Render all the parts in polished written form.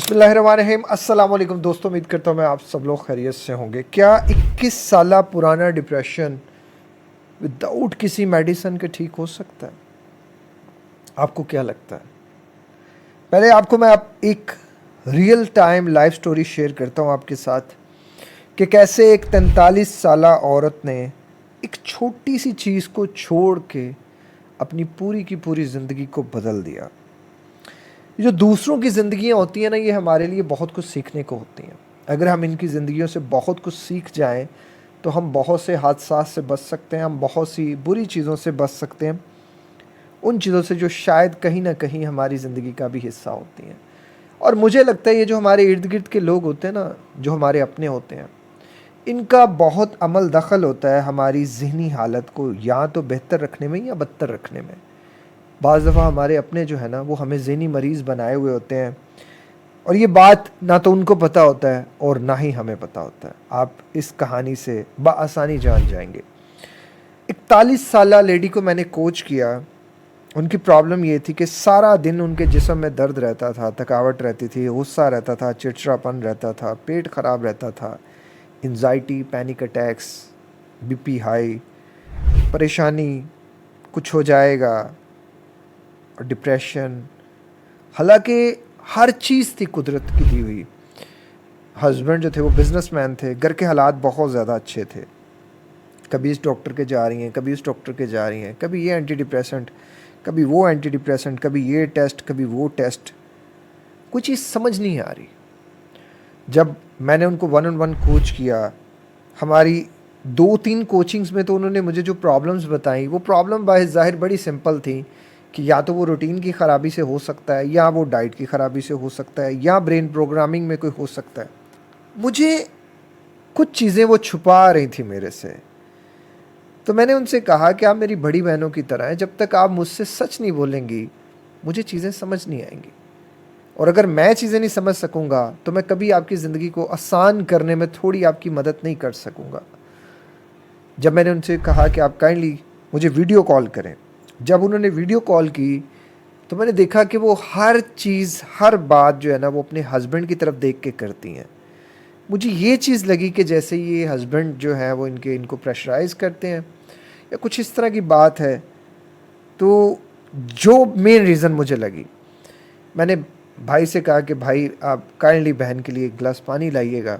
बिस्मिल्लाहिर्रहमानिर्रहीम। अस्सलाम वालेकुम दोस्तों, उम्मीद करता हूँ मैं आप सब लोग खैरियत से होंगे। क्या 21 साल पुराना डिप्रेशन विदाउट किसी मेडिसिन के ठीक हो सकता है? आपको क्या लगता है? पहले आपको मैं आप एक real time life story share करता हूँ आपके साथ कि कैसे एक 43 साल औरत ने एक छोटी सी चीज़ को छोड़ के अपनी पूरी की पूरी ज़िंदगी को बदल दिया। जो दूसरों की ज़िंदगियाँ होती हैं ना, ये हमारे लिए बहुत कुछ सीखने को होती हैं। अगर हम इनकी ज़िंदगियों से बहुत कुछ सीख जाएं तो हम बहुत से हादसा से बच सकते हैं, हम बहुत सी बुरी चीज़ों से बच सकते हैं, उन चीज़ों से जो शायद कहीं ना कहीं हमारी ज़िंदगी का भी हिस्सा होती हैं। और मुझे लगता है ये जो हमारे इर्द गिर्द के लोग होते हैं ना, जो हमारे अपने होते हैं, इनका बहुत अमल दखल होता है हमारी ज़हनी हालत को या तो बेहतर रखने में या बदतर रखने में। बाज़ दफ़ा हमारे अपने जो है ना, वो हमें ज़हनी मरीज़ बनाए हुए होते हैं और ये बात ना तो उनको पता होता है और ना ही हमें पता होता है। आप इस कहानी से बआसानी जान जाएंगे। 41 साल लेडी को मैंने कोच किया। उनकी प्रॉब्लम ये थी कि सारा दिन उनके जिस्म में दर्द रहता था, थकावट रहती थी, गुस्सा रहता था, चिड़चिड़ापन रहता था, पेट ख़राब रहता था, anxiety, panic attacks, BP high, परेशानी, कुछ हो जाएगा, और डिप्रेशन। हालांकि हर चीज़ थी कुदरत की दी हुई। हस्बैंड जो थे वो बिजनेसमैन थे, घर के हालात बहुत ज़्यादा अच्छे थे। कभी इस डॉक्टर के जा रही हैं, कभी इस डॉक्टर के जा रही हैं, कभी ये एंटी डिप्रेसेंट, कभी वो एंटी डिप्रेसेंट, कभी ये टेस्ट, कभी वो टेस्ट। कुछ चीज़ समझ नहीं आ रही। जब मैंने उनको 1-on-1 कोच किया, हमारी 2-3 कोचिंग्स में, तो उन्होंने मुझे जो प्रॉब्लम्स बताई, वो प्रॉब्लम बाहिर बड़ी सिंपल थी कि या तो वो रूटीन की ख़राबी से हो सकता है, या वो डाइट की ख़राबी से हो सकता है, या ब्रेन प्रोग्रामिंग में कोई हो सकता है। मुझे कुछ चीज़ें वो छुपा रही थी मेरे से। तो मैंने उनसे कहा कि आप मेरी बड़ी बहनों की तरह हैं, जब तक आप मुझसे सच नहीं बोलेंगी मुझे चीज़ें समझ नहीं आएंगी, और अगर मैं चीज़ें नहीं समझ सकूँगा तो मैं कभी आपकी ज़िंदगी को आसान करने में थोड़ी आपकी मदद नहीं कर सकूँगा। जब मैंने उनसे कहा कि आप काइंडली मुझे वीडियो कॉल करें, जब उन्होंने वीडियो कॉल की तो मैंने देखा कि वो हर चीज़, हर बात जो है ना, वो अपने हस्बैंड की तरफ देख के करती हैं। मुझे ये चीज़ लगी कि जैसे ये हस्बैंड जो है वो इनको प्रेशराइज़ करते हैं या कुछ इस तरह की बात है। तो जो मेन रीज़न मुझे लगी, मैंने भाई से कहा कि भाई आप काइंडली बहन के लिए एक गिलास पानी लाइएगा।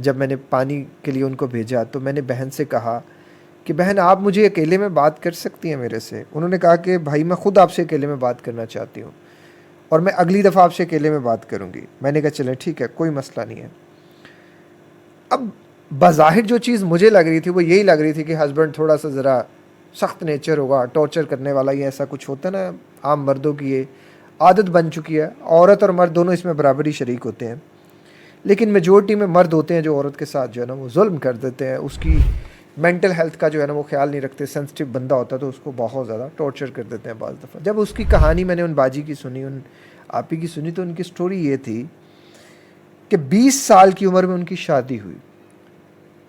जब मैंने पानी के लिए उनको भेजा तो मैंने बहन से कहा कि बहन आप मुझे अकेले में बात कर सकती हैं मेरे से? उन्होंने कहा कि भाई मैं ख़ुद आपसे अकेले में बात करना चाहती हूँ और मैं अगली दफ़ा आपसे अकेले में बात करूँगी। मैंने कहा चलें ठीक है, कोई मसला नहीं है। अब बज़ाहिर जो चीज़ मुझे लग रही थी वो यही लग रही थी कि हस्बैंड थोड़ा सा ज़रा सख्त नेचर होगा, टॉर्चर करने वाला, या ऐसा कुछ होता है ना, आम मर्दों की ये आदत बन चुकी है। औरत और मर्द दोनों इसमें बराबरी शरीक होते हैं, लेकिन मेजोरिटी में मर्द होते हैं जो औरत के साथ जो है ना वो जुल्म कर देते हैं, उसकी मेंटल हेल्थ का जो है ना वो ख्याल नहीं रखते। सेंसिटिव बंदा होता है तो उसको बहुत ज़्यादा टॉर्चर कर देते हैं बाज़ दफ़ा। जब उसकी कहानी मैंने उन बाजी की सुनी, उन आपी की सुनी, तो उनकी स्टोरी ये थी कि 20 साल की उम्र में उनकी शादी हुई।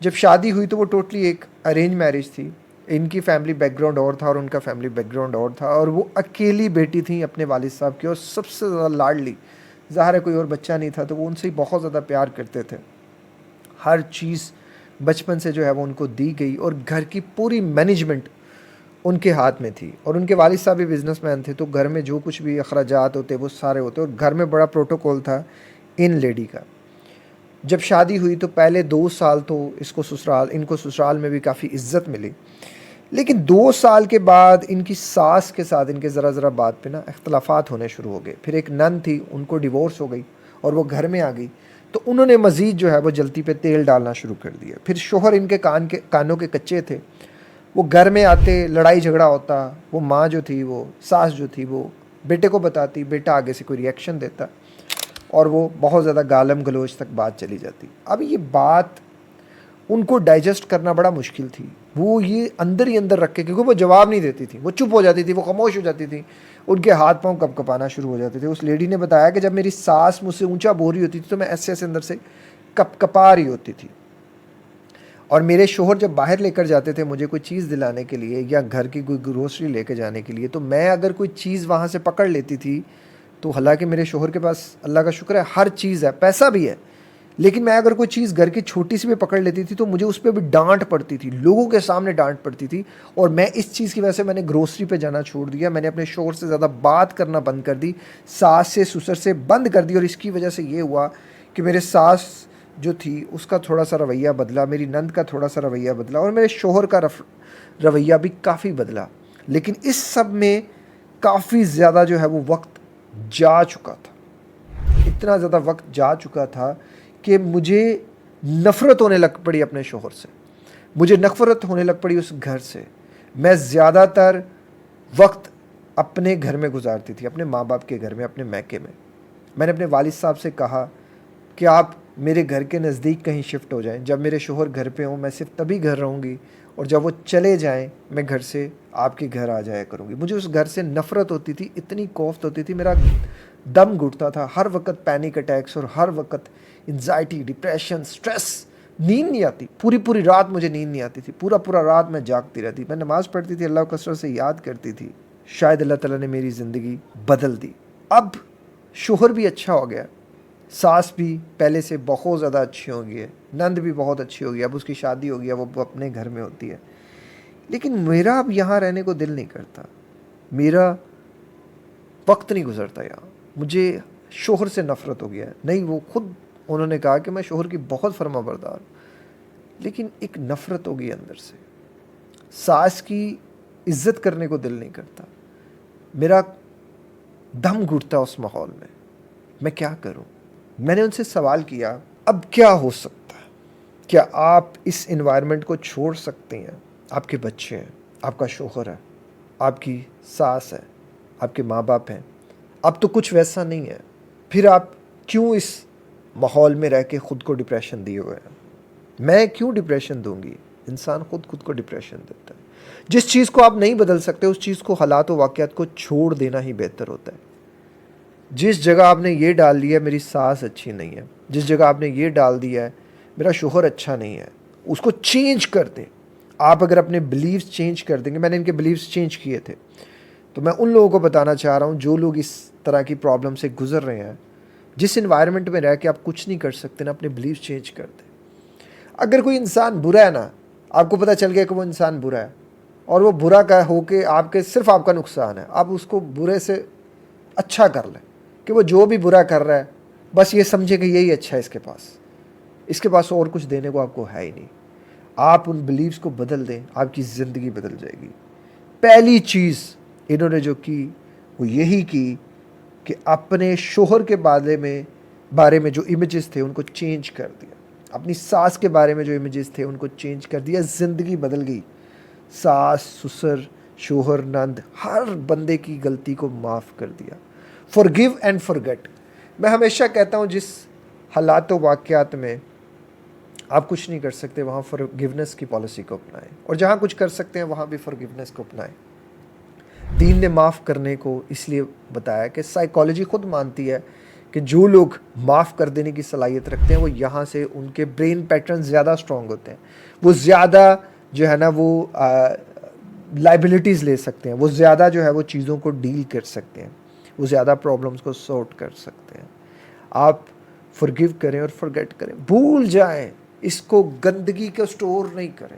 जब शादी हुई तो वो टोटली एक अरेंज मैरिज थी। इनकी फैमिली बैकग्राउंड और था और उनका फैमिली बैकग्राउंड और था, और वो अकेली बेटी थी अपने वालिद साहब की और सबसे ज़्यादा लाडली। ज़ाहिर है कोई और बच्चा नहीं था तो वो उनसे बहुत ज़्यादा प्यार करते थे। हर चीज़ बचपन से जो है वो उनको दी गई और घर की पूरी मैनेजमेंट उनके हाथ में थी। और उनके वालिद साहब भी बिजनेसमैन थे, तो घर में जो कुछ भी अखराजात होते वो सारे होते, और घर में बड़ा प्रोटोकॉल था इन लेडी का। जब शादी हुई तो पहले 2 साल तो इनको ससुराल में भी काफ़ी इज्जत मिली, लेकिन 2 साल के बाद इनकी सास के साथ इनके ज़रा बात पे ना इख्तलाफात होने शुरू हो गए। फिर एक नन थी, उनको डिवोर्स हो गई और वो घर में आ गई, तो उन्होंने मज़ीद जो है वो जलती पे तेल डालना शुरू कर दिया। फिर शोहर इनके कानों के कच्चे थे, वो घर में आते, लड़ाई झगड़ा होता, वो माँ जो थी, वो सास जो थी, वो बेटे को बताती, बेटा आगे से कोई रिएक्शन देता और वो बहुत ज़्यादा गालम गलोच तक बात चली जाती। अब ये बात उनको डाइजेस्ट करना बड़ा मुश्किल थी। वो ये अंदर ही अंदर रख के, क्योंकि वो जवाब नहीं देती थी, वो चुप हो जाती थी, वो खामोश हो जाती थी, उनके हाथ पांव कपकपाना शुरू हो जाते थे। उस लेडी ने बताया कि जब मेरी सास मुझसे ऊंचा बोल रही होती थी तो मैं ऐसे ऐसे अंदर से कपकपा रही होती थी, और मेरे शोहर जब बाहर लेकर जाते थे मुझे कोई चीज़ दिलाने के लिए या घर की कोई ग्रोसरी लेकर जाने के लिए, तो मैं अगर कोई चीज़ वहाँ से पकड़ लेती थी तो हालांकि मेरे शोहर के पास अल्लाह का शुक्र है हर चीज़ है, पैसा भी है, लेकिन मैं अगर कोई चीज़ घर की छोटी सी भी पकड़ लेती थी तो मुझे उस पर भी डांट पड़ती थी, लोगों के सामने डांट पड़ती थी। और मैं इस चीज़ की वजह से मैंने ग्रोसरी पे जाना छोड़ दिया, मैंने अपने शोहर से ज़्यादा बात करना बंद कर दी, सास से ससुर से बंद कर दी। और इसकी वजह से ये हुआ कि मेरे सास जो थी उसका थोड़ा सा रवैया बदला, मेरी नंद का थोड़ा सा रवैया बदला, और मेरे शोहर का रवैया भी काफ़ी बदला। लेकिन इस सब में काफ़ी ज़्यादा जो है वो वक्त जा चुका था, इतना ज़्यादा वक्त जा चुका था कि मुझे नफ़रत होने लग पड़ी अपने शोहर से, मुझे नफ़रत होने लग पड़ी उस घर से। मैं ज़्यादातर वक्त अपने घर में गुजारती थी, अपने माँ बाप के घर में, अपने मैके में। मैंने अपने वालिद साहब से कहा कि आप मेरे घर के नज़दीक कहीं शिफ्ट हो जाएं, जब मेरे शोहर घर पे हों मैं सिर्फ तभी घर रहूँगी, और जब वो चले जाएं मैं घर से आपके घर आ जाया करूँगी। मुझे उस घर से नफ़रत होती थी, इतनी कोफ्त होती थी, मेरा दम घुटता था, हर वक्त पैनिक अटैक्स और हर वक्त एंजाइटी, डिप्रेशन, स्ट्रेस, नींद नहीं आती, पूरी पूरी रात मुझे नींद नहीं आती थी, पूरा पूरा रात मैं जागती रहती। मैं नमाज़ पढ़ती थी, अल्लाह को कसरत से याद करती थी। शायद अल्लाह ताला ने मेरी ज़िंदगी बदल दी। अब शोहर भी अच्छा हो गया, सास भी पहले से बहुत ज़्यादा अच्छी हो गई है, नंद भी बहुत अच्छी हो गई, अब उसकी शादी हो गई है, वो अपने घर में होती है। लेकिन मेरा अब यहाँ रहने को दिल नहीं करता, मेरा वक्त नहीं गुजरता यहाँ, मुझे शोहर से नफ़रत हो गया है। नहीं, वो खुद उन्होंने कहा कि मैं शोहर की बहुत फर्माबरदार हूँ, लेकिन एक नफ़रत हो गई अंदर से। सास की इज्जत करने को दिल नहीं करता, मेरा दम घुटता उस माहौल में। मैं क्या करूं? मैंने उनसे सवाल किया, अब क्या हो सकता है? क्या आप इस एनवायरनमेंट को छोड़ सकते हैं? आपके बच्चे हैं, आपका शोहर है, आपकी सास है, आपके माँ बाप हैं, अब तो कुछ वैसा नहीं है, फिर आप क्यों इस माहौल में रह के ख़ुद को डिप्रेशन दिए हुए हैं? मैं क्यों डिप्रेशन दूंगी? इंसान खुद को डिप्रेशन देता है। जिस चीज़ को आप नहीं बदल सकते उस चीज़ को, हालात व वाक़यात को छोड़ देना ही बेहतर होता है। जिस जगह आपने ये डाल दिया मेरी सास अच्छी नहीं है, जिस जगह आपने ये डाल दिया है मेरा शोहर अच्छा नहीं है, उसको चेंज कर दें। आप अगर अपने बिलीव्स चेंज कर देंगे, मैंने इनके बिलीव्स चेंज किए थे, तो मैं उन लोगों को बताना चाह रहा हूँ जो लोग इस तरह की प्रॉब्लम से गुजर रहे हैं, जिस इन्वायरमेंट में रह के आप कुछ नहीं कर सकते ना, अपने बिलीव्स चेंज कर दें। अगर कोई इंसान बुरा है ना, आपको पता चल गया कि वो इंसान बुरा है और वो बुरा का होके आपके सिर्फ आपका नुकसान है, आप उसको बुरे से अच्छा कर लें कि वो जो भी बुरा कर रहा है बस ये समझे कि यही अच्छा है, इसके पास और कुछ देने को आपको है ही नहीं। आप उन बिलीव्स को बदल दें, आपकी ज़िंदगी बदल जाएगी। पहली चीज़ इन्होंने जो की वो यही की कि अपने शोहर के बारे में जो इमेजेस थे उनको चेंज कर दिया, अपनी सास के बारे में जो इमेजेस थे उनको चेंज कर दिया, ज़िंदगी बदल गई। सास, ससुर, शोहर, नंद, हर बंदे की गलती को माफ़ कर दिया। Forgive and forget. मैं हमेशा कहता हूँ जिस हालात व वाक़यात में आप कुछ नहीं कर सकते वहाँ फॉरगिवनेस की पॉलिसी को अपनाएं, और जहाँ कुछ कर सकते हैं वहाँ भी फॉरगिवनेस को अपनाएं। दीन ने माफ़ करने को इसलिए बताया कि साइकोलॉजी खुद मानती है कि जो लोग माफ़ कर देने की सलाहियत रखते हैं वो यहाँ से उनके ब्रेन पैटर्न ज़्यादा स्ट्रॉन्ग होते हैं, वो ज़्यादा जो है ना वो लाइबिलिटीज़ ले सकते हैं, वो ज़्यादा जो है वो चीज़ों को डील कर सकते हैं, वो ज़्यादा प्रॉब्लम्स को सॉर्ट कर सकते हैं। आप फॉरगिव करें और फॉरगेट करें, भूल जाएं, इसको गंदगी का स्टोर नहीं करें।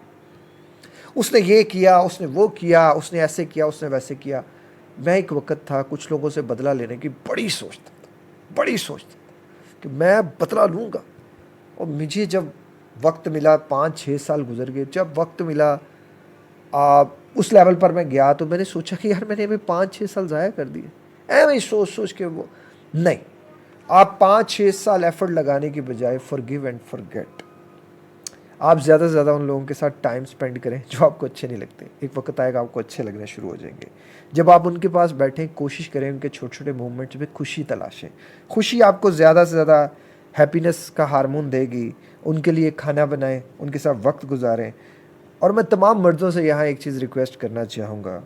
उसने ये किया, उसने वो किया, उसने ऐसे किया, उसने वैसे किया। मैं एक वक्त था कुछ लोगों से बदला लेने की बड़ी सोचता था कि मैं बदला लूँगा, और मुझे जब वक्त मिला, 5-6 साल गुजर गए, जब वक्त मिला उस लेवल पर मैं गया तो मैंने सोचा कि यार मैंने अभी 5-6 साल ज़ाया कर दिए, ऐਵੇਂ सोच के वो नहीं। आप 5-6 साल एफर्ट लगाने की बजाय फॉरगिव एंड फॉरगेट। आप ज़्यादा से ज़्यादा उन लोगों के साथ टाइम स्पेंड करें जो आपको अच्छे नहीं लगते। एक वक्त आएगा आपको अच्छे लगने शुरू हो जाएंगे। जब आप उनके पास बैठें, कोशिश करें उनके छोटे छोटे मूवमेंट्स में खुशी तलाशें। खुशी आपको ज़्यादा से ज़्यादा हैप्पीनेस का हार्मोन देगी। उनके लिए खाना बनाएं, उनके साथ वक्त गुजारें। और मैं तमाम मर्दों से यहाँ एक चीज़ रिक्वेस्ट करना चाहूँगा,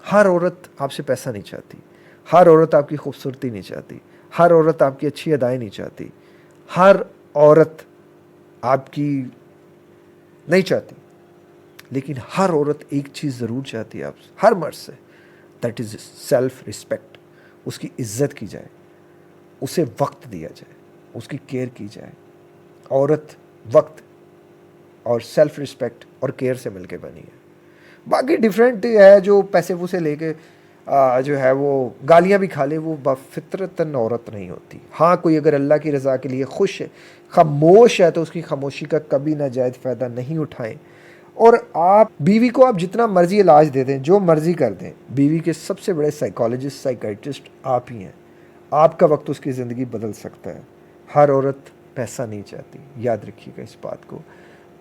हर औरत आपसे पैसा नहीं चाहती, हर औरत आपकी खूबसूरती नहीं चाहती, हर औरत आपकी अच्छी अदाएँ नहीं चाहती, हर औरत आपकी नहीं चाहती, लेकिन हर औरत एक चीज़ ज़रूर चाहती है आपसे, हर मर्द से, दैट इज़ सेल्फ रिस्पेक्ट। उसकी इज्जत की जाए, उसे वक्त दिया जाए, उसकी केयर की जाए। औरत वक्त और सेल्फ रिस्पेक्ट और केयर से मिलके बनी है। बाकी डिफरेंट है जो पैसे वूसे लेके जो है वो गालियाँ भी खा ले, वो बफितरतन औरत नहीं होती। हाँ, कोई अगर अल्लाह की रज़ा के लिए खुश है, खामोश है, तो उसकी खामोशी का कभी नाजायज़ फ़ायदा नहीं उठाएं। और आप बीवी को आप जितना मर्ज़ी इलाज दे दें, जो मर्ज़ी कर दें, बीवी के सबसे बड़े साइकोलॉजिस्ट साइकाइट्रिस्ट आप ही हैं। आपका वक्त उसकी ज़िंदगी बदल सकता है। हर औरत पैसा नहीं चाहती, याद रखिएगा इस बात को।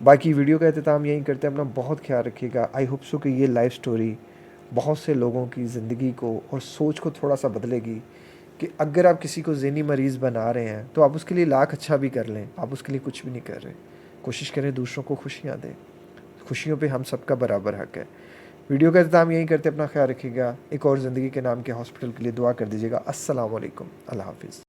बाकी वीडियो का अख्ताम यहीं करते हैं। अपना बहुत ख्याल रखिएगा। आई होप सो कि ये लाइफ स्टोरी बहुत से लोगों की ज़िंदगी को और सोच को थोड़ा सा बदलेगी कि अगर आप किसी को ज़हनी मरीज़ बना रहे हैं तो आप उसके लिए लाख अच्छा भी कर लें, आप उसके लिए कुछ भी नहीं कर रहे। कोशिश करें दूसरों को खुशियाँ दें। खुशियों पे हम सबका बराबर हक है। वीडियो का अख्ताम यहीं करते, अपना ख्याल रखिएगा। एक और ज़िंदगी के नाम के हॉस्पिटल के लिए दुआ कर दीजिएगा। अस्सलाम वालेकुम, अल्लाह हाफ़िज़।